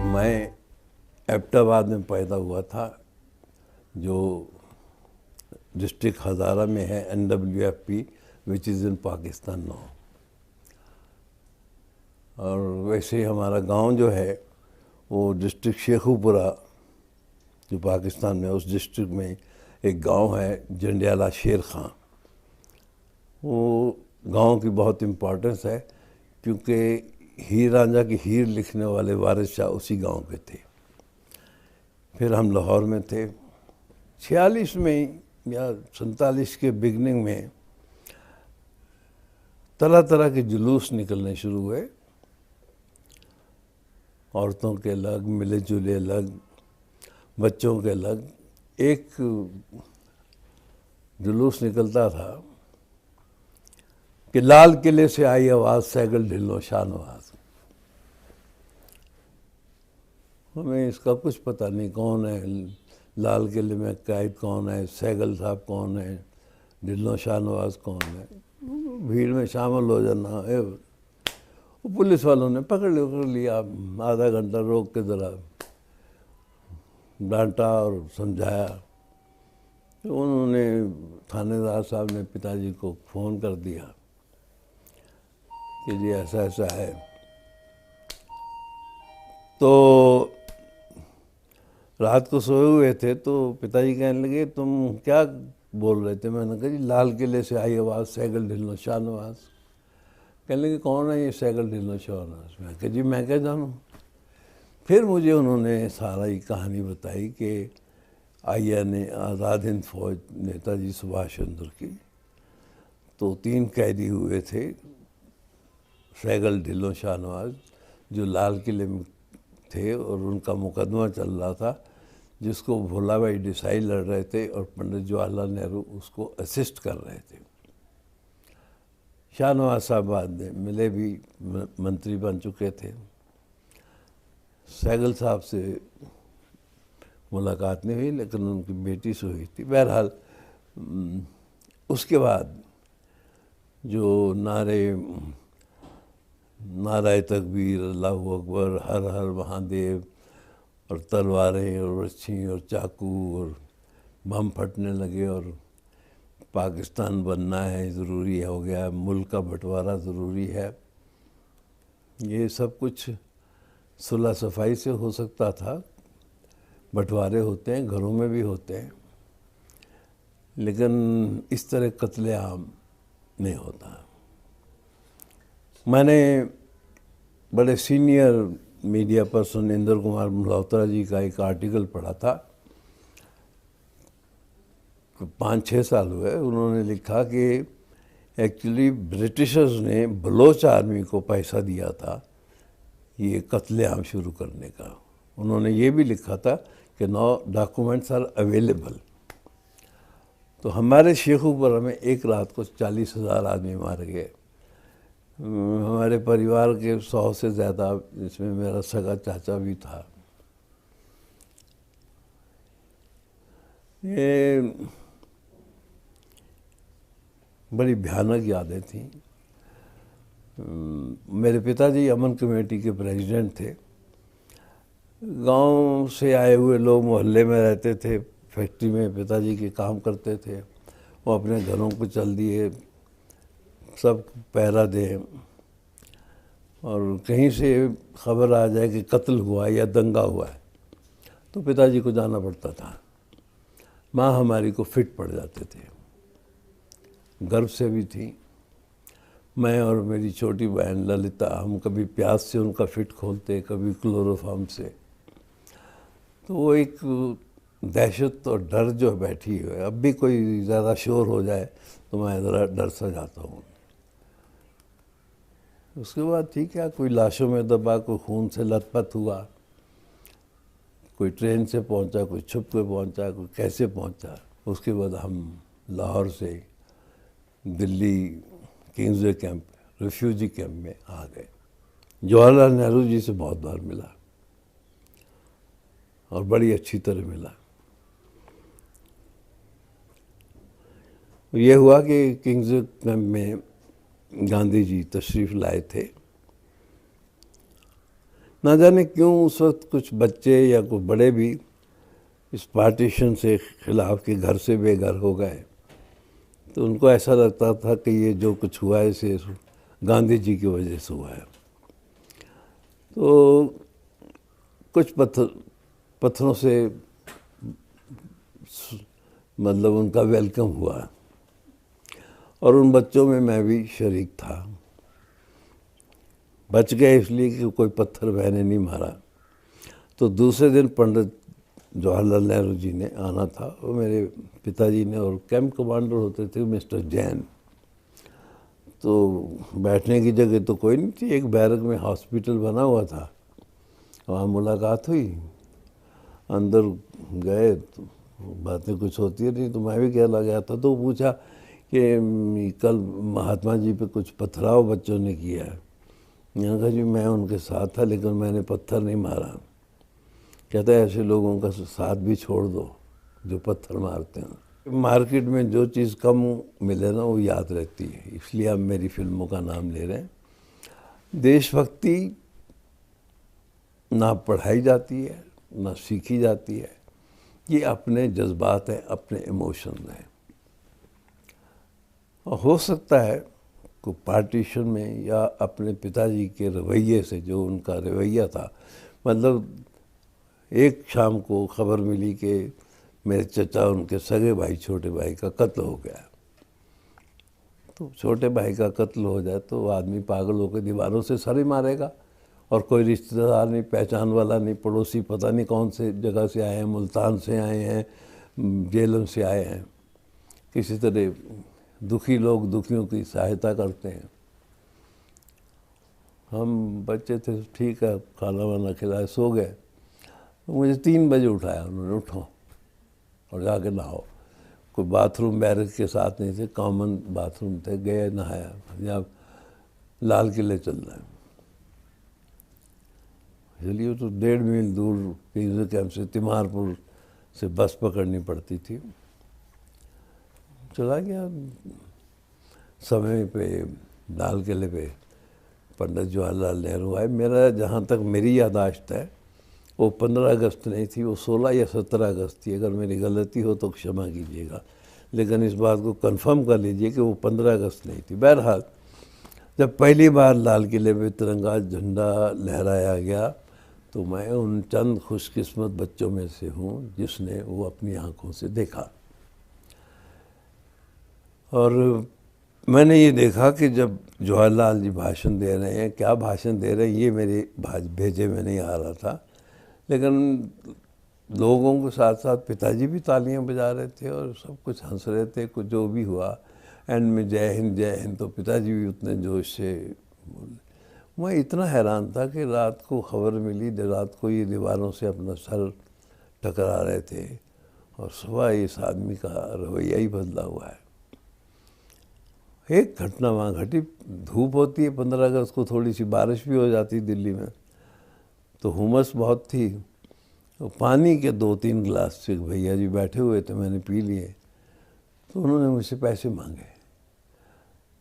मैं एबटाबाद में पैदा हुआ था, जो डिस्ट्रिक्ट हज़ारा में है, NWFP, which is in Pakistan now. और वैसे हमारा गांव जो है वो डिस्ट्रिक्ट शेखुपुरा, जो पाकिस्तान में, उस डिस्ट्रिक्ट में एक गांव है जंडियाला शेर खां। वो गांव की बहुत इम्पोर्टेंस है क्योंकि हीर रांझा की हीर लिखने वाले वारिस शाह उसी गांव के थे। फिर हम लाहौर में थे। 46 में या 47 के बिगनिंग में तरह तरह के जुलूस निकलने शुरू हुए, औरतों के अलग, मिले जुले अलग, बच्चों के अलग। एक जुलूस निकलता था कि लाल किले से आई आवाज़, सैगल ढिलो शाहनवाज। हमें इसका कुछ पता नहीं कौन है लाल किले में कैद, कौन है सैगल साहब, कौन है ढिलो शाहनवाज, कौन है। भीड़ में शामिल हो जाना है। पुलिस वालों ने पकड़ लिया, आधा घंटा रोक के ज़रा डांटा और समझाया। तो उन्होंने, थानेदार साहब ने पिताजी को फ़ोन कर दिया कि जी ऐसा ऐसा है। तो रात को सोए हुए थे तो पिताजी कहने लगे तुम क्या बोल रहे थे? मैंने कहा जी लाल किले से आई आवाज़, सैगल ढिलो शाहनवाज। कहने लगे कौन है ये सैगल ढिलो शाहनवाज? मैं कहा जी मैं क्या जानूँ। फिर मुझे उन्होंने सारा ये कहानी बताई कि INA, आज़ाद हिंद फौज, नेताजी सुभाष चंद्र की, तो 3 कैदी हुए थे, सैगल ढिलो शाहनवाज, जो लाल किले में थे और उनका मुकदमा चल रहा था, जिसको भोला भाई देसाई लड़ रहे थे और पंडित जवाहरलाल नेहरू उसको असिस्ट कर रहे थे। शाहनवाज साहब बाद में मिले भी, मंत्री बन चुके थे। सैगल साहब से मुलाकात नहीं हुई, लेकिन उनकी बेटी से हुई थी। बहरहाल उसके बाद जो नारे तकबीर, अल्लाहू अकबर, हर हर महादेव, और तलवारें और रस्सी और चाकू और बम फटने लगे और पाकिस्तान बनना है, ज़रूरी हो गया, मुल्क का बंटवारा ज़रूरी है। ये सब कुछ सुलह सफाई से हो सकता था। बंटवारे होते हैं, घरों में भी होते हैं, लेकिन इस तरह कत्लेआम नहीं होता। मैंने बड़े senior media person Indra Kumar Malhotra ji का एक आर्टिकल पढ़ा था, 5-6 साल हुए। उन्होंने लिखा कि एक्चुअली ब्रिटिशर्स ने बलोच आर्मी को पैसा दिया था ये कत्लेआम शुरू करने का। उन्होंने ये भी लिखा था कि नाउ डॉक्यूमेंट्स आर अवेलेबल। तो हमारे शेखुपुरा में एक रात को 40,000 आदमी मारे गए। हमारे परिवार के 100 से ज़्यादा, जिसमें मेरा सगा चाचा भी था। ये बड़ी भयानक यादें थी। मेरे पिताजी अमन कमेटी के प्रेसिडेंट थे। गांव से आए हुए लोग मोहल्ले में रहते थे, फैक्ट्री में पिताजी के काम करते थे। वो अपने घरों को चल दिए, सब पहरा दें, और कहीं से खबर आ जाए कि कत्ल हुआ या दंगा हुआ है तो पिताजी को जाना पड़ता था। माँ हमारी को फिट पड़ जाते थे, गर्व से भी थी। मैं और मेरी छोटी बहन ललिता, हम कभी प्यास से उनका फिट खोलते, कभी क्लोरोफार्म से। तो वो एक दहशत और डर जो बैठी है। अब भी कोई ज़्यादा शोर हो जाए तो मैं ज़रा डर सा जाता हूँ। उसके बाद ठीक है, कोई लाशों में दबा, कोई खून से लथपथ हुआ, कोई ट्रेन से पहुंचा, कोई छुप के पहुंचा, कोई कैसे पहुंचा। उसके बाद हम लाहौर से Delhi Kingsway camp, refugee camp में आ गए। जवाहरलाल नेहरू जी से बहुत बार मिला और बड़ी अच्छी तरह मिला। ये हुआ कि किंग्सवे कैंप में गांधी जी तशरीफ़ लाए थे। ना जाने क्यों उस वक्त कुछ बच्चे या कुछ बड़े भी इस पार्टीशन से खिलाफ के घर से बेघर हो गए। तो उनको ऐसा लगता था कि ये जो कुछ हुआ है इसे गांधी जी की वजह से हुआ है। तो कुछ पत्थरों से मतलब उनका वेलकम हुआ और उन बच्चों में मैं भी शरीक था। बच गए इसलिए कि कोई पत्थर मैंने नहीं मारा। तो दूसरे दिन पंडित जवाहरलाल नेहरू जी ने आना था, वो मेरे पिताजी ने, और कैंप कमांडर होते थे मिस्टर जैन। तो बैठने की जगह तो कोई नहीं थी, एक बैरक में हॉस्पिटल बना हुआ था, वहाँ मुलाकात हुई। अंदर गए तो बातें कुछ होती नहीं, तो मैं भी कहला गया था। तो पूछा कि कल महात्मा जी पे कुछ पथराव बच्चों ने किया है। मैंने कहा जी मैं उनके साथ था लेकिन मैंने पत्थर नहीं मारा। कहता है ऐसे लोगों का साथ भी छोड़ दो जो पत्थर मारते हैं। मार्केट में जो चीज़ कम मिले ना वो याद रहती है, इसलिए आप मेरी फिल्मों का नाम ले रहे हैं। देशभक्ति ना पढ़ाई जाती है ना सीखी जाती है, ये अपने जज्बात हैं, अपने इमोशन हैं। और हो सकता है को पार्टीशन में या अपने पिताजी के रवैये से, जो उनका रवैया था, मतलब एक शाम को खबर मिली कि मेरे चचा उनके सगे भाई छोटे भाई का कत्ल हो गया। तो छोटे भाई का कत्ल हो जाए तो आदमी पागल होकर दीवारों से सर ही मारेगा, और कोई रिश्तेदार नहीं, पहचान वाला नहीं, पड़ोसी पता नहीं कौन से जगह से आए हैं, मुल्तान से आए हैं, जेलम से आए हैं। किसी तरह दुखी लोग दुखियों की सहायता करते हैं। हम बच्चे थे, ठीक है, खाना वाना खिलाया, सो गए। मुझे 3 बजे उठाया उन्होंने, उठो और जाके नहाओ। कोई बाथरूम बैरक के साथ नहीं थे, कॉमन बाथरूम थे। गए, नहाया, जब लाल किले चलना है, चलिए तो 1.5 मील दूर पीजो कैंप से तिमारपुर से बस पकड़नी पड़ती थी। चला गया समय पे लाल किले पे। पंडित जवाहरलाल नेहरू आए। मेरा जहाँ तक मेरी याददाश्त है वो 15 अगस्त नहीं थी, वो 16 या 17 अगस्त थी। अगर मेरी गलती हो तो क्षमा कीजिएगा, लेकिन इस बात को कंफर्म कर लीजिए कि वो 15 अगस्त नहीं थी। बहरहाल जब पहली बार लाल किले पे तिरंगा झंडा लहराया गया तो मैं उन चंद खुशकिस्मत बच्चों में से हूँ जिसने वो अपनी आंखों से देखा। और मैंने ये देखा कि जब जवाहरलाल जी भाषण दे रहे हैं, क्या भाषण दे रहे हैं ये मेरे भेजे में नहीं आ रहा था, लेकिन लोगों के साथ साथ पिताजी भी तालियां बजा रहे थे और सब कुछ हंस रहे थे। कुछ जो भी हुआ, एंड में जय हिंद, तो पिताजी भी उतने जोश से बोले। मैं इतना हैरान था कि रात को खबर मिली, रात को ये दीवारों से अपना सर टकरा रहे थे, और सुबह इस आदमी का रवैया ही बदला हुआ है। एक घटना वहाँ घटी, धूप होती है 15 अगस्त को, थोड़ी सी बारिश भी हो जाती दिल्ली में, तो हुमस बहुत थी। तो पानी के 2-3 गिलास से भैया जी बैठे हुए थे, मैंने पी लिए। तो उन्होंने मुझसे पैसे मांगे,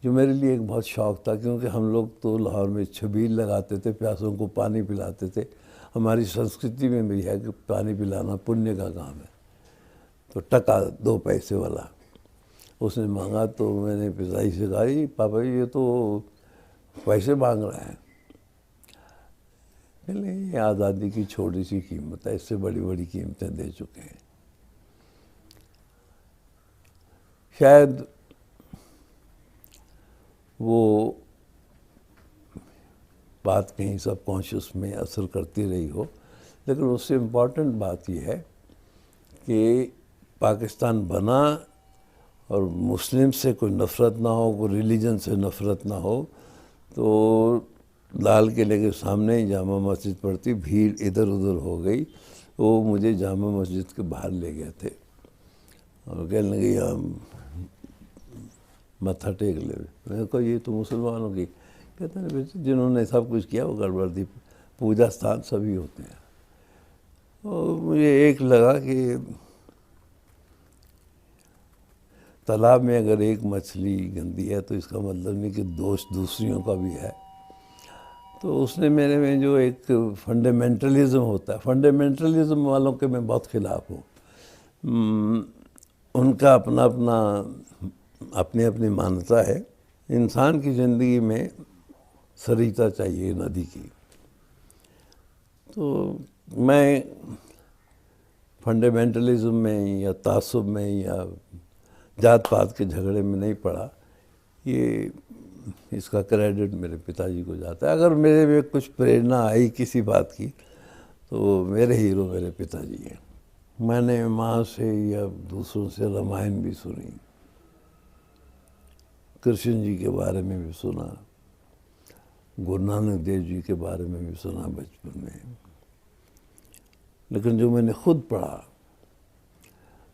जो मेरे लिए एक बहुत शौक़ था, क्योंकि हम लोग तो लाहौर में छबील लगाते थे, प्यासों को पानी पिलाते थे। हमारी संस्कृति में भी है कि पानी पिलाना पुण्य का काम है। तो टका 2 पैसे वाला उसने मांगा, तो मैंने पिताजी से कहा, पापा जी ये तो पैसे मांग रहा है। नहीं, ये आज़ादी की छोटी सी कीमत है, इससे बड़ी बड़ी कीमतें दे चुके हैं। शायद वो बात कहीं सबकॉन्शियस में असर करती रही हो, लेकिन उससे इम्पॉर्टेंट बात यह है कि पाकिस्तान बना और मुस्लिम से कोई नफ़रत ना हो, कोई रिलीजन से नफ़रत ना हो। तो लाल किले के सामने ही जामा मस्जिद पड़ती, भीड़ इधर उधर हो गई। वो मुझे जामा मस्जिद के बाहर ले गए थे और कहने लगे हम मत्था टेक ले। मैंने कहा ये तो मुसलमानों की। कहते हैं जिन्होंने सब कुछ किया वो गड़बड़ थी, पूजा स्थान सभी होते हैं। और मुझे एक लगा कि तालाब में अगर एक मछली गंदी है तो इसका मतलब नहीं कि दोष दूसरियों का भी है। तो तो उसने मेरे में जो एक फंडामेंटलिज्म होता है, फंडामेंटलिज्म वालों के मैं बहुत खिलाफ हूँ। उनका अपना अपना अपनी अपनी मान्यता है। इंसान की ज़िंदगी में सरिता चाहिए नदी की। तो मैं फंडामेंटलिज्म में या तासुब में या जात पात के झगड़े में नहीं पड़ा। ये इसका क्रेडिट मेरे पिताजी को जाता है। अगर मेरे में कुछ प्रेरणा आई किसी बात की तो मेरे हीरो मेरे पिताजी हैं। मैंने माँ से या दूसरों से रामायण भी सुनी, कृष्ण जी के बारे में भी सुना, गुरु नानक देव जी के बारे में भी सुना बचपन में। लेकिन जो मैंने खुद पढ़ा,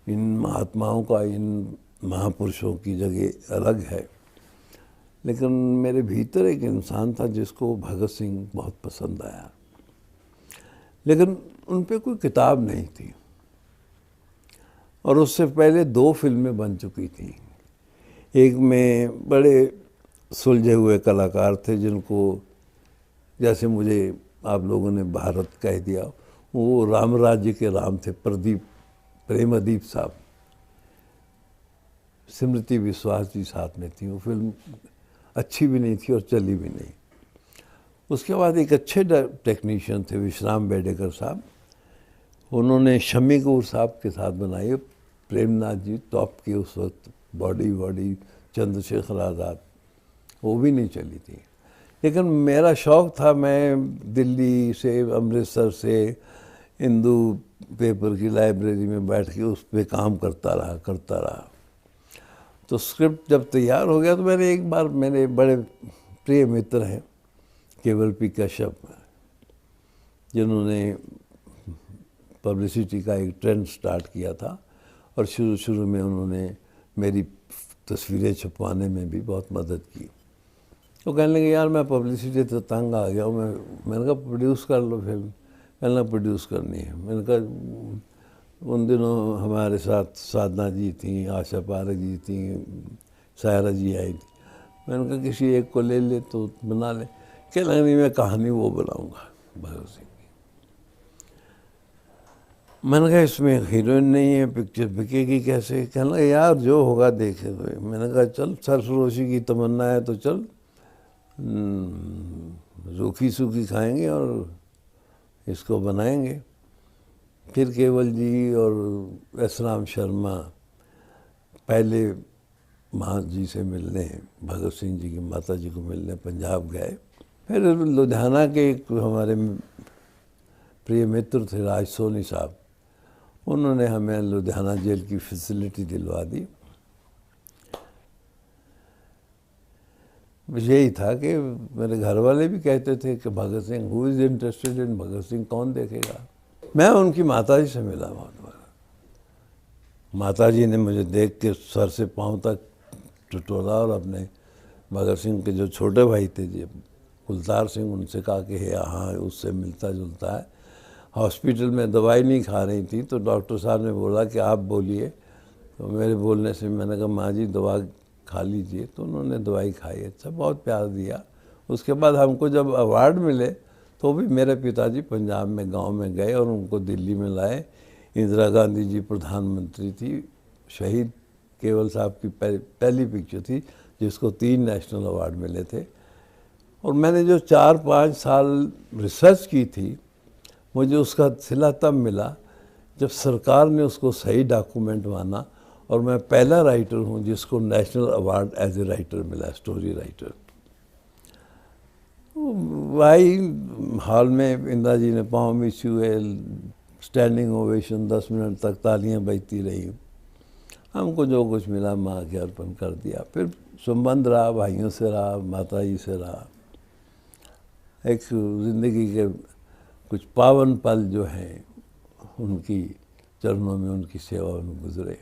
इन महात्माओं का, इन महापुरुषों की जगह अलग है, लेकिन मेरे भीतर एक इंसान था जिसको भगत सिंह बहुत पसंद आया। लेकिन उन पे कोई किताब नहीं थी और उससे पहले 2 फिल्में बन चुकी थी। एक में बड़े सुलझे हुए कलाकार थे जिनको, जैसे मुझे आप लोगों ने भारत कह दिया, वो राम राज्य के राम थे, प्रेमदीप साहब। स्मृति विश्वास जी साथ में थी। वो फिल्म अच्छी भी नहीं थी और चली भी नहीं। उसके बाद एक अच्छे टेक्नीशियन थे विश्राम बेडेकर साहब, उन्होंने शम्मी कपूर साहब के साथ बनाई। प्रेमनाथ जी टॉप की उस वक्त, बॉडी चंद्रशेखर आज़ाद, वो भी नहीं चली थी। लेकिन मेरा शौक़ था, मैं दिल्ली से, अमृतसर से हिंदू पेपर की लाइब्रेरी में बैठ के उस पर काम करता रहा। तो स्क्रिप्ट जब तैयार हो गया तो मैंने एक बार, मेरे बड़े प्रिय मित्र हैं केवल पी कश्यप, जिन्होंने पब्लिसिटी का एक ट्रेंड स्टार्ट किया था और शुरू में उन्होंने मेरी तस्वीरें छपवाने में भी बहुत मदद की। तो कहने लगे यार मैं पब्लिसिटी तो तंग आ गया हूँ, मैंने कहा प्रोड्यूस कर लो फिल्म। कहने लगा प्रोड्यूस करनी है। मैंने कहा उन दिनों हमारे साथ साधना जी थी, आशा पारक जी थी, सायरा जी आई थी। मैंने कहा किसी एक को ले ले तो बना ले। कहने लगा नहीं, मैं कहानी वो बनाऊँगा भगत सिंह की। मैंने कहा इसमें हीरोइन नहीं है, पिक्चर बिकेगी कैसे? कहने लगा यार जो होगा देखे। मैंने कहा चल, सरफरोशी की तमन्ना है तो चल, रूखी सूखी खाएंगे और इसको बनाएंगे। फिर केवल जी और एस राम शर्मा पहले माँ जी से मिलने, भगत सिंह जी की माता जी को मिलने पंजाब गए। फिर लुधियाना के एक हमारे प्रिय मित्र थे राज सोनी साहब, उन्होंने हमें लुधियाना जेल की फैसिलिटी दिलवा दी। यही था कि मेरे घर वाले भी कहते थे कि Bhagat Singh, who is interested in Bhagat Singh, कौन देखेगा। मैं उनकी माताजी से मिला बहुत बार। माताजी ने मुझे देख के सर से पांव तक टटोला और अपने भगत सिंह के जो छोटे भाई थे जी कुलतार सिंह, उनसे कहा कि हाँ उससे मिलता जुलता है। हॉस्पिटल में दवाई नहीं खा रही थी तो डॉक्टर साहब ने बोला कि आप बोलिए। तो मेरे बोलने से मैंने कहा माँ जी दवा खा लीजिए, तो उन्होंने दवाई खाई। अच्छा, बहुत प्यार दिया। उसके बाद हमको जब अवार्ड मिले तो भी मेरे पिताजी पंजाब में गांव में गए और उनको दिल्ली में लाए। इंदिरा गांधी जी प्रधानमंत्री थी, शहीद केवल साहब की पहली पिक्चर थी जिसको 3 नेशनल अवार्ड मिले थे। और मैंने जो 4-5 साल रिसर्च की थी, मुझे उसका सिला तब मिला जब सरकार ने उसको सही डॉक्यूमेंट माना और मैं पहला राइटर हूँ जिसको national award as a writer मिला, स्टोरी राइटर। भाई हॉल में इंदिरा जी ने पाँव में छुए, स्टैंडिंग ओवेशन, 10 मिनट तक तालियां बजती रही। हमको जो कुछ मिला माँ के अर्पण कर दिया। फिर संबंध रहा, भाइयों से रहा, माता जी से रहा। एक ज़िंदगी के कुछ पावन पल जो हैं उनकी चरणों में, उनकी सेवा में गुजरे।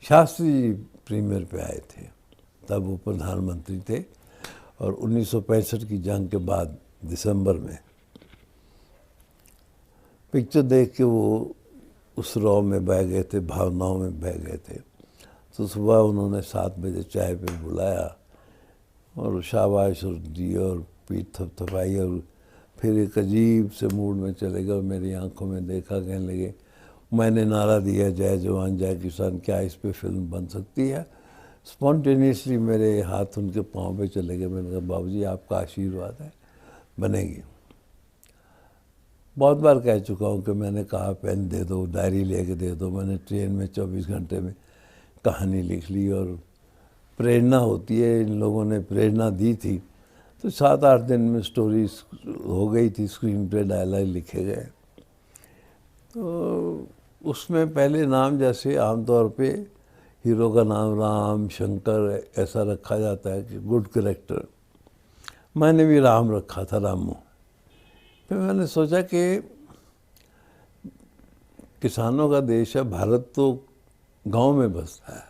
शास्त्री जी प्रीमियर पे आए थे, तब वो प्रधानमंत्री थे और 1965 की जंग के बाद दिसंबर में पिक्चर देख के वो उस रॉ में बह गए थे, भावनाओं में बह गए थे। तो सुबह उन्होंने 7 बजे चाय पे बुलाया और शाबाश दी और पीठ थपथपाई और फिर एक अजीब से मूड में चले गए। मेरी आंखों में देखा, कहने लगे, मैंने नारा दिया जय जवान जय किसान, क्या इस पे फिल्म बन सकती है? स्पॉन्टेनियसली मेरे हाथ उनके पाँव पे चले गए। मैंने कहा बाबूजी आपका आशीर्वाद है, बनेगी। बहुत बार कह चुका हूँ कि मैंने कहा पेन दे दो, डायरी लेके दे दो। मैंने ट्रेन में 24 घंटे में कहानी लिख ली और प्रेरणा होती है, इन लोगों ने प्रेरणा दी थी। तो 7-8 दिन में स्टोरी हो गई थी, स्क्रीन पे डायलॉग लिखे गए। तो उसमें पहले नाम जैसे आमतौर पे हीरो का नाम राम शंकर ऐसा रखा जाता है कि गुड कैरेक्टर, मैंने भी राम रखा था, रामू। फिर मैंने सोचा कि किसानों का देश है भारत, तो गांव में बसता है,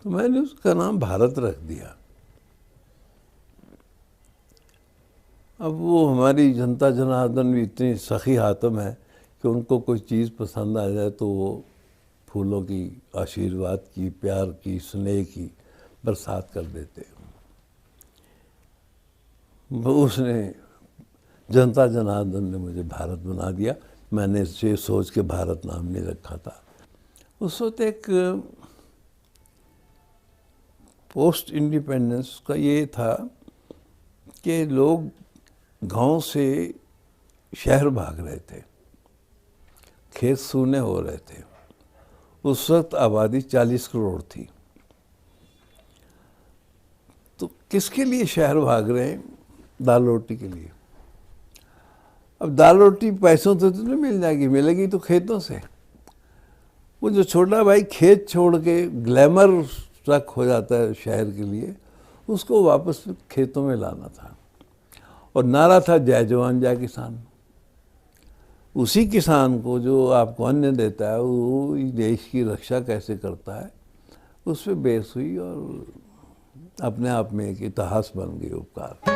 तो मैंने उसका नाम भारत रख दिया। अब वो हमारी जनता जनार्दन भी इतनी सखी हातम है कि उनको कोई चीज़ पसंद आ जाए तो वो फूलों की, आशीर्वाद की, प्यार की, स्नेह की बरसात कर देते। उसने जनता जनार्दन ने मुझे भारत बना दिया। मैंने इसे सोच के भारत नाम नहीं रखा था। उस वक्त एक पोस्ट इंडिपेंडेंस का ये था कि लोग गांव से शहर भाग रहे थे, खेत सूने हो रहे थे। उस वक्त आबादी 40 करोड़ थी। तो किसके लिए शहर भाग रहे हैं? दाल रोटी के लिए। अब दाल रोटी पैसों से तो नहीं मिल जाएगी, मिलेगी तो खेतों से। वो जो छोटा भाई खेत छोड़ के ग्लैमर ट्रक हो जाता है शहर के लिए, उसको वापस खेतों में लाना था। और नारा था जय जवान जय किसान। उसी किसान को जो आपको अन्न देता है वो देश की रक्षा कैसे करता है, उस पर बेस हुई और अपने आप में एक इतिहास बन गई उपकार।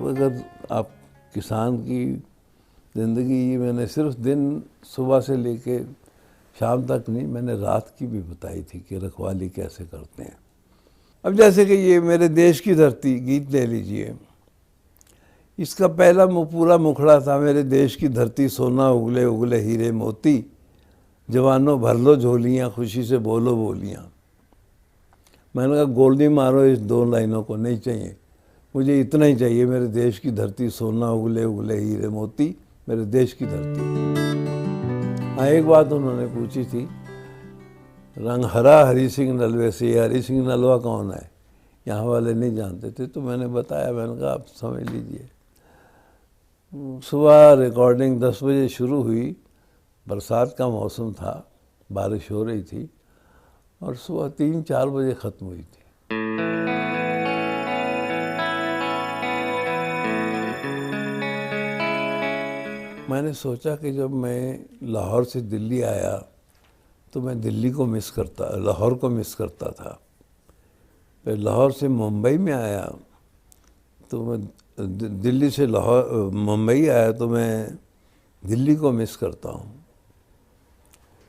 अगर आप किसान की ज़िंदगी, मैंने सिर्फ दिन सुबह से लेके शाम तक नहीं, मैंने रात की भी बताई थी कि रखवाली कैसे करते हैं। अब जैसे कि ये मेरे देश की धरती गीत ले लीजिए, इसका पहला पूरा मुखड़ा था, मेरे देश की धरती सोना उगले उगले हीरे मोती, जवानों भर लो झोलियाँ खुशी से बोलो बोलियाँ। मैंने कहा गोल्डी मारो इस 2 लाइनों को, नहीं चाहिए मुझे, इतना ही चाहिए, मेरे देश की धरती सोना उगले उगले हीरे मोती, मेरे देश की धरती। हाँ, एक बात उन्होंने पूछी थी, रंग हरा हरी सिंह नलवे से, हरी सिंह नलवा कौन है? यहाँ वाले नहीं जानते थे। तो मैंने बताया, मैंने कहा आप समझ लीजिए। सुबह रिकॉर्डिंग 10 बजे शुरू हुई, बरसात का मौसम था, बारिश हो रही थी, और सुबह 3-4 बजे ख़त्म हुई थी। मैंने सोचा कि जब मैं लाहौर से दिल्ली आया तो मैं दिल्ली को मिस करता, लाहौर को मिस करता था। फिर लाहौर से मुंबई में आया तो मैं दिल्ली से लाहौर मुंबई आया तो मैं दिल्ली को मिस करता हूँ।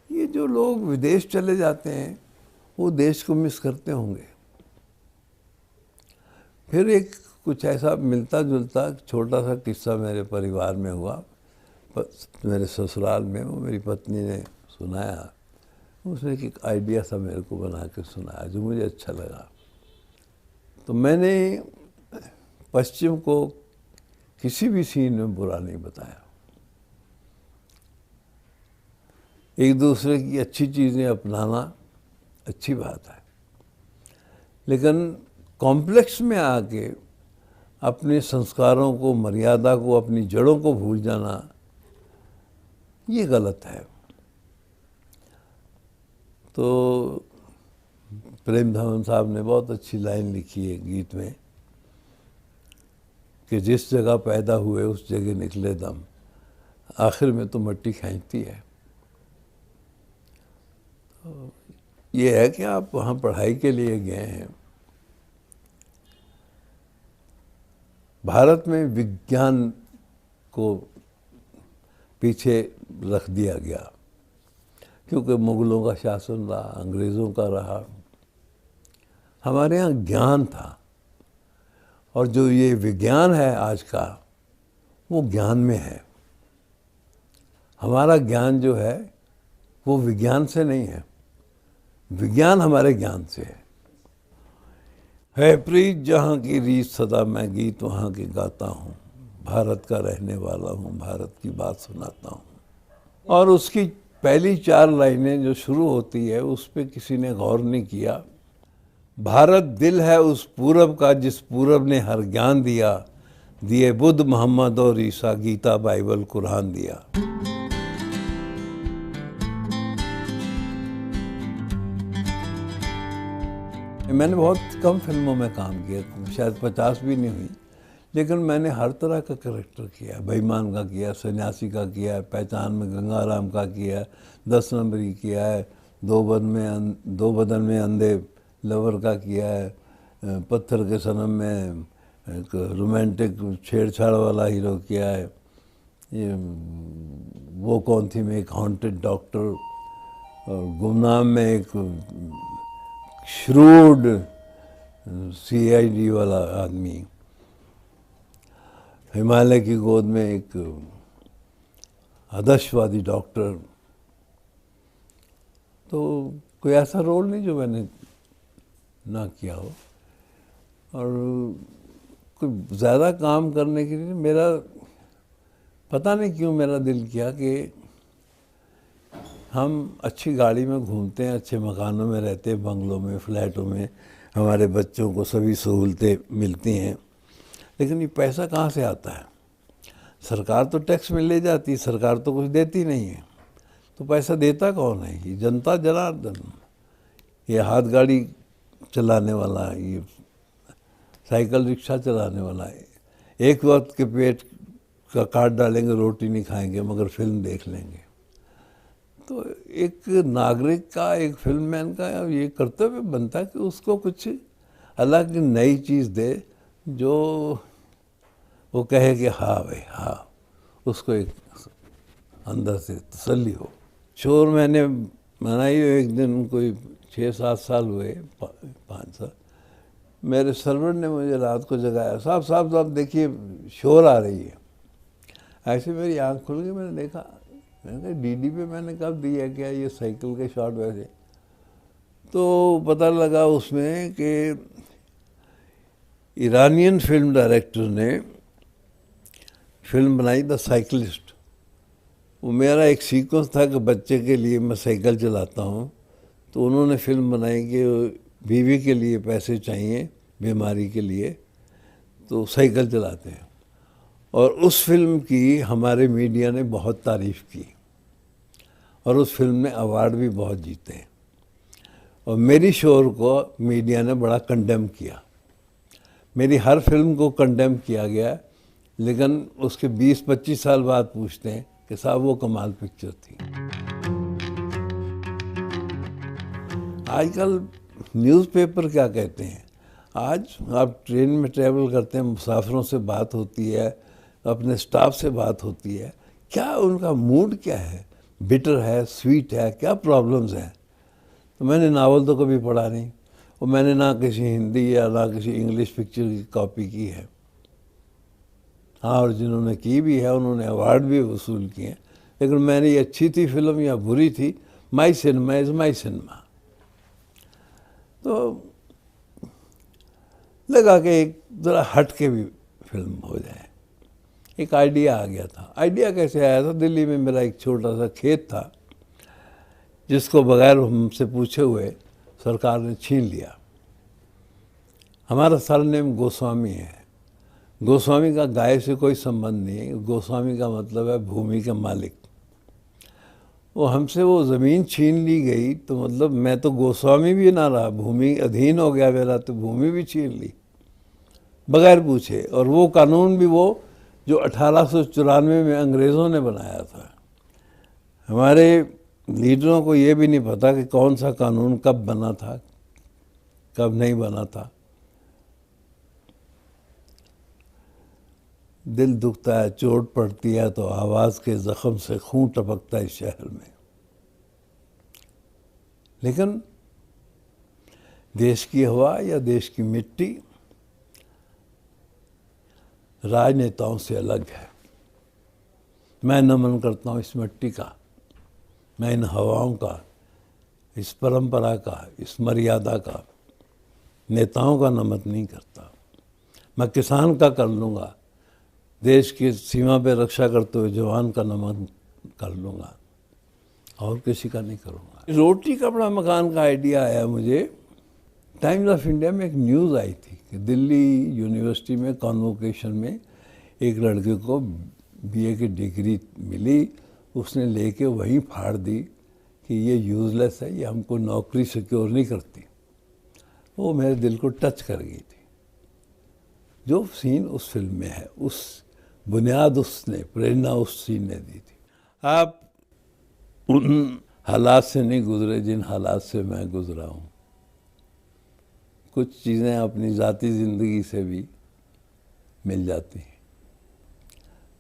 ये जो लोग विदेश चले जाते हैं वो देश को मिस करते होंगे। फिर एक कुछ ऐसा मिलता जुलता छोटा सा किस्सा मेरे परिवार में हुआ, मेरे ससुराल में। वो मेरी पत्नी ने सुनाया, उसने एक आइडिया सा मेरे को बना के सुनाया जो मुझे अच्छा लगा। तो मैंने पश्चिम को किसी भी सीन में बुरा नहीं बताया। एक दूसरे की अच्छी चीज़ें अपनाना अच्छी बात है, लेकिन कॉम्प्लेक्स में आके अपने संस्कारों को, मर्यादा को, अपनी जड़ों को भूल जाना, ये गलत है। तो प्रेम धवन साहब ने बहुत अच्छी लाइन लिखी है गीत में कि जिस जगह पैदा हुए उस जगह निकले दम, आखिर में तो मट्टी खींचती है। तो ये है कि आप वहाँ पढ़ाई के लिए गए हैं। भारत में विज्ञान को पीछे रख दिया गया क्योंकि मुगलों का शासन रहा, अंग्रेज़ों का रहा। हमारे यहाँ ज्ञान था, और जो ये विज्ञान है आज का, वो ज्ञान में है। हमारा ज्ञान जो है वो विज्ञान से नहीं है, विज्ञान हमारे ज्ञान से है प्रीत जहाँ की रीत सदा मैं गीत वहाँ के गाता हूँ, भारत का रहने वाला हूँ, भारत की बात सुनाता हूँ। और उसकी पहली 4 लाइनें जो शुरू होती है उस पर किसी ने गौर नहीं किया। भारत दिल है उस पूरब का जिस पूरब ने हर ज्ञान दिया, दिए बुद्ध मोहम्मद और ईसा, गीता बाइबल कुरान दिया। मैंने बहुत कम फिल्मों में काम किया, शायद 50 भी नहीं हुई, लेकिन मैंने हर तरह का कैरेक्टर किया। बेईमान का किया, सन्यासी का किया है, पहचान में गंगाराम का किया है, 10 नंबरी किया है, दो बदन में अंधे लवर का किया है, पत्थर के सनम में एक रोमांटिक छेड़छाड़ वाला हीरो किया है, ये वो कौन थी में एक हॉन्टेड डॉक्टर, और गुमनाम में एक श्रूड CID वाला आदमी, हिमालय की गोद में एक आदर्शवादी डॉक्टर। तो कोई ऐसा रोल नहीं जो मैंने ना किया हो। और कोई ज़्यादा काम करने के लिए मेरा पता नहीं क्यों मेरा दिल किया कि हम अच्छी गाड़ी में घूमते हैं, अच्छे मकानों में रहते हैं, बंगलों में, फ्लैटों में, हमारे बच्चों को सभी सहूलतें मिलती हैं, लेकिन ये पैसा कहाँ से आता है? सरकार तो टैक्स में ले जाती है, सरकार तो कुछ देती नहीं है, तो पैसा देता कौन है? ये जनता जनार्दन, ये हाथ गाड़ी चलाने वाला, ये साइकिल रिक्शा चलाने वाला है, एक वक्त के पेट का काट डालेंगे, रोटी नहीं खाएंगे, मगर फिल्म देख लेंगे। तो एक नागरिक का, एक फिल्ममैन का ये कर्तव्य बनता है कि उसको कुछ अलग नई चीज़ दे, जो वो कहे कि हाँ भाई हाँ, उसको एक अंदर से तसल्ली हो। शोर मैंने मनाई, एक दिन कोई 6-7 साल हुए, 5 साल, मेरे सर्वर ने मुझे रात को जगाया, साहब देखिए शोर आ रही है। ऐसे मेरी आँख खुल गई, मैंने देखा, मैंने कहा DD पे मैंने कब दिया क्या ये साइकिल के शॉट वैसे? तो पता लगा उसमें कि ईरानियन फिल्म डायरेक्टर ने फिल्म बनाई द साइकिलिस्ट। वो मेरा एक सीक्वेंस था कि बच्चे के लिए मैं साइकिल चलाता हूँ, तो उन्होंने फिल्म बनाई कि बीवी के लिए पैसे चाहिए बीमारी के लिए, तो साइकिल चलाते हैं। और उस फिल्म की हमारे मीडिया ने बहुत तारीफ़ की, और उस फिल्म ने अवार्ड भी बहुत जीते। और मेरी शोर को मीडिया ने बड़ा कंडेम किया, मेरी हर फिल्म को कंडेम किया गया, लेकिन उसके 20-25 साल बाद पूछते हैं कि साहब वो कमाल पिक्चर थी। आजकल न्यूज़पेपर क्या कहते हैं? आज आप ट्रेन में ट्रैवल करते हैं, मुसाफिरों से बात होती है, अपने स्टाफ से बात होती है, क्या उनका मूड क्या है, बिटर है, स्वीट है, क्या प्रॉब्लम्स हैं? तो मैंने नावल तो कभी पढ़ा नहीं, और मैंने ना किसी हिंदी या ना किसी इंग्लिश पिक्चर की कॉपी की है। हाँ, और जिन्होंने की भी है उन्होंने अवार्ड भी वसूल किए हैं, लेकिन मैंने ये अच्छी थी फिल्म या बुरी थी, माई सिनेमा इज़ माई सिनेमा। तो लगा कि एक ज़रा हट के भी फिल्म हो जाए। एक आइडिया आ गया था। आइडिया कैसे आया था? दिल्ली में मेरा एक छोटा सा खेत था, जिसको बगैर हमसे पूछे हुए सरकार ने छीन लिया। हमारा सरनेम गोस्वामी है। गोस्वामी का गाय से कोई संबंध नहीं है। गोस्वामी का मतलब है भूमि के मालिक। वो हमसे वो ज़मीन छीन ली गई, तो मतलब मैं तो गोस्वामी भी ना रहा, भूमि अधीन हो गया मेरा, तो भूमि भी छीन ली बगैर पूछे। और वो कानून भी वो जो 1894 में अंग्रेज़ों ने बनाया था। हमारे लीडरों को ये भी नहीं पता कि कौन सा कानून कब बना था, कब नहीं बना था। दिल दुखता है, चोट पड़ती है, तो आवाज़ के ज़ख्म से खून टपकता है इस शहर में। लेकिन देश की हवा या देश की मिट्टी राजनेताओं से अलग है। मैं नमन करता हूँ इस मिट्टी का, मैं इन हवाओं का, इस परंपरा का, इस मर्यादा का। नेताओं का नमन नहीं करता। मैं किसान का कर लूँगा, देश की सीमा पे रक्षा करते हुए जवान का नमन कर लूँगा, और किसी का नहीं करूँगा। रोटी कपड़ा मकान का आइडिया आया मुझे। टाइम्स ऑफ इंडिया में एक न्यूज़ आई थी कि दिल्ली यूनिवर्सिटी में कॉन्वोकेशन में एक लड़के को बीए की डिग्री मिली, उसने लेके वहीं फाड़ दी कि ये यूज़लेस है, ये हमको नौकरी सिक्योर नहीं करती। वो मेरे दिल को टच कर गई थी। जो सीन उस फिल्म में है, उस बुनियाद उसने, प्रेरणा उस सीन ने दी थी। आप उन हालात से नहीं गुजरे जिन हालात से मैं गुजरा हूँ। कुछ चीज़ें अपनी ज़ाती ज़िंदगी से भी मिल जाती हैं।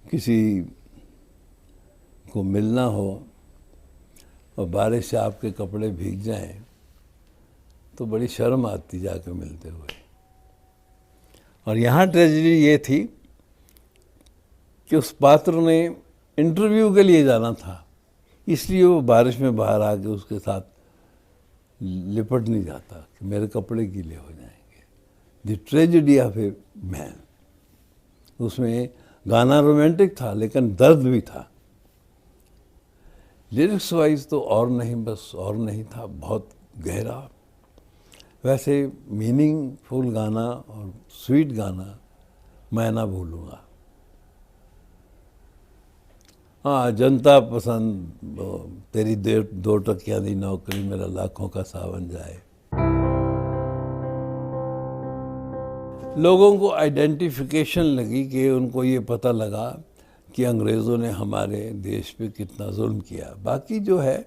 किसी को मिलना हो और बारिश से आपके कपड़े भीग जाएं तो बड़ी शर्म आती जाके मिलते हुए। और यहाँ ट्रेजेडी ये थी कि उस पात्र ने इंटरव्यू के लिए जाना था, इसलिए वो बारिश में बाहर आके उसके साथ लिपट नहीं जाता कि मेरे कपड़े गीले हो जाएंगे। The tragedy of a man. उसमें गाना रोमांटिक था लेकिन दर्द भी था। लिरिक्स वाइज तो और नहीं, बस और नहीं था, बहुत गहरा। वैसे मीनिंगफुल गाना और स्वीट गाना मैं ना भूलूँगा। हाँ, जनता पसंद तेरी दो टकियाँ दी नौकरी, मेरा लाखों का सावन जाए। लोगों को आइडेंटिफिकेशन लगी कि उनको ये पता लगा कि अंग्रेज़ों ने हमारे देश पे कितना जुल्म किया। बाकी जो है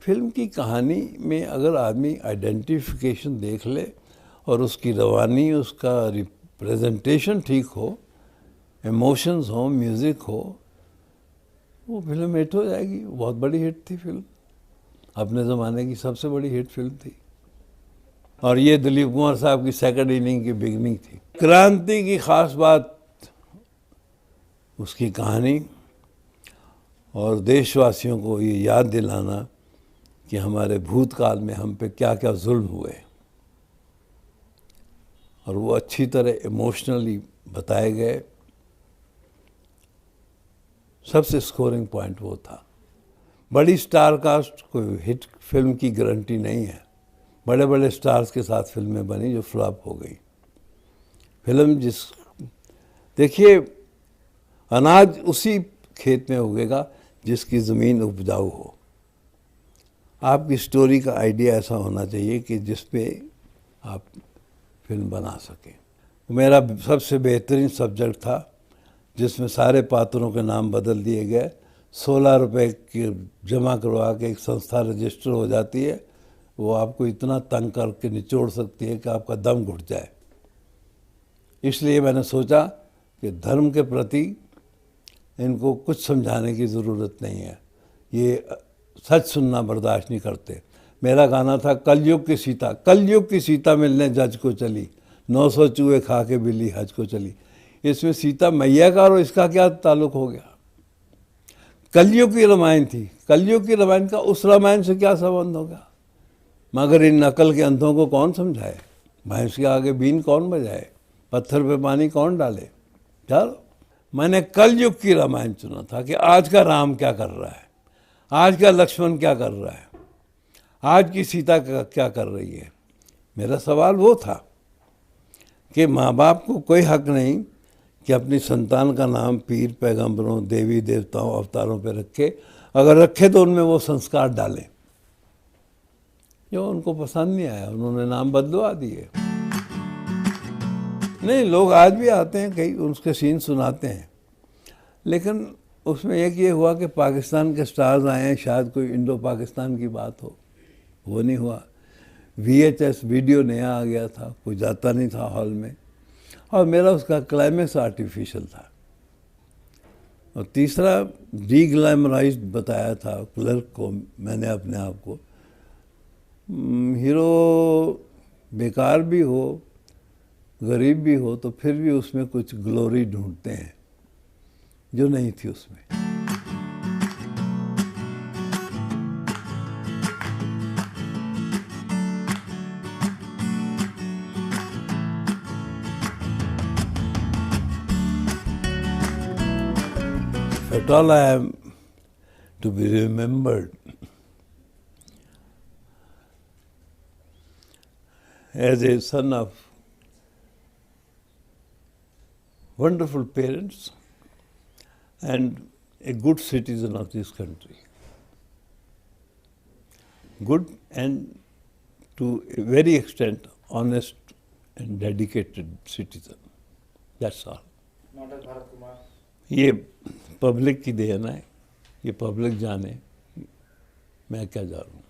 फिल्म की कहानी में अगर आदमी आइडेंटिफिकेशन देख ले और उसकी रवानी, उसका रिप्रेजेंटेशन ठीक हो, इमोशंस हो, म्यूज़िक हो, वो फिल्म हिट हो जाएगी। बहुत बड़ी हिट थी फिल्म, अपने ज़माने की सबसे बड़ी हिट फिल्म थी। और ये दिलीप कुमार साहब की सेकंड इनिंग की बिगनिंग थी। क्रांति की ख़ास बात उसकी कहानी और देशवासियों को ये याद दिलाना कि हमारे भूतकाल में हम पे क्या क्या जुल्म हुए, और वो अच्छी तरह इमोशनली बताए गए। सबसे स्कोरिंग पॉइंट वो था। बड़ी स्टार कास्ट कोई हिट फिल्म की गारंटी नहीं है। बड़े बड़े स्टार्स के साथ फिल्में बनी जो फ्लॉप हो गई। फिल्म देखिए, अनाज उसी खेत में उगेगा जिसकी ज़मीन उपजाऊ हो। आपकी स्टोरी का आइडिया ऐसा होना चाहिए कि जिस पे आप फिल्म बना सकें। मेरा सबसे बेहतरीन सब्जेक्ट था जिसमें सारे पात्रों के नाम बदल दिए गए। 16 रुपए की जमा करवा के एक संस्था रजिस्टर हो जाती है। वो आपको इतना तंग करके निचोड़ सकती है कि आपका दम घुट जाए। इसलिए मैंने सोचा कि धर्म के प्रति इनको कुछ समझाने की ज़रूरत नहीं है, ये सच सुनना बर्दाश्त नहीं करते। मेरा गाना था कलयुग की सीता, कलयुग की सीता मिलने जज को चली, 900 चूहे खा के बिल्ली हज को चली। इसमें सीता मैया का और इसका क्या ताल्लुक हो गया? कलयुग की रामायण थी, कलयुग की रामायण का उस रामायण से क्या संबंध होगा? मगर इन नकल के अंधों को कौन समझाए? भैंस के आगे बीन कौन बजाए? पत्थर पे पानी कौन डाले? चलो, मैंने कलयुग की रामायण चुना था कि आज का राम क्या कर रहा है, आज का लक्ष्मण क्या कर रहा है, आज की सीता क्या कर रही है। मेरा सवाल वो था कि माँ बाप को कोई हक नहीं कि अपनी संतान का नाम पीर, पैगंबरों, देवी देवताओं, अवतारों पे रखे। अगर रखे तो उनमें वो संस्कार डालें। जो उनको पसंद नहीं आया उन्होंने नाम बदलवा दिए। नहीं, लोग आज भी आते हैं, कई उसके सीन सुनाते हैं, लेकिन उसमें एक ये हुआ कि पाकिस्तान के स्टार्स आए हैं, शायद कोई इंडो पाकिस्तान की बात हो, वो नहीं हुआ। VHS वीडियो नया आ गया था, कोई जाता नहीं था हॉल में, और मेरा उसका क्लाइमेक्स आर्टिफिशियल था। और तीसरा, डीग्लैमराइज्ड बताया था क्लर्क को मैंने अपने आप को। हीरो बेकार भी हो, गरीब भी हो, तो फिर भी उसमें कुछ ग्लोरी ढूंढते हैं जो नहीं थी उसमें। At all I am to be remembered as a son of wonderful parents and a good citizen of this country. Good and to a very extent honest and dedicated citizen. That's all. Model Bharat Kumar. ये public की then है, ये public जाने, मैं क्या जानूँ।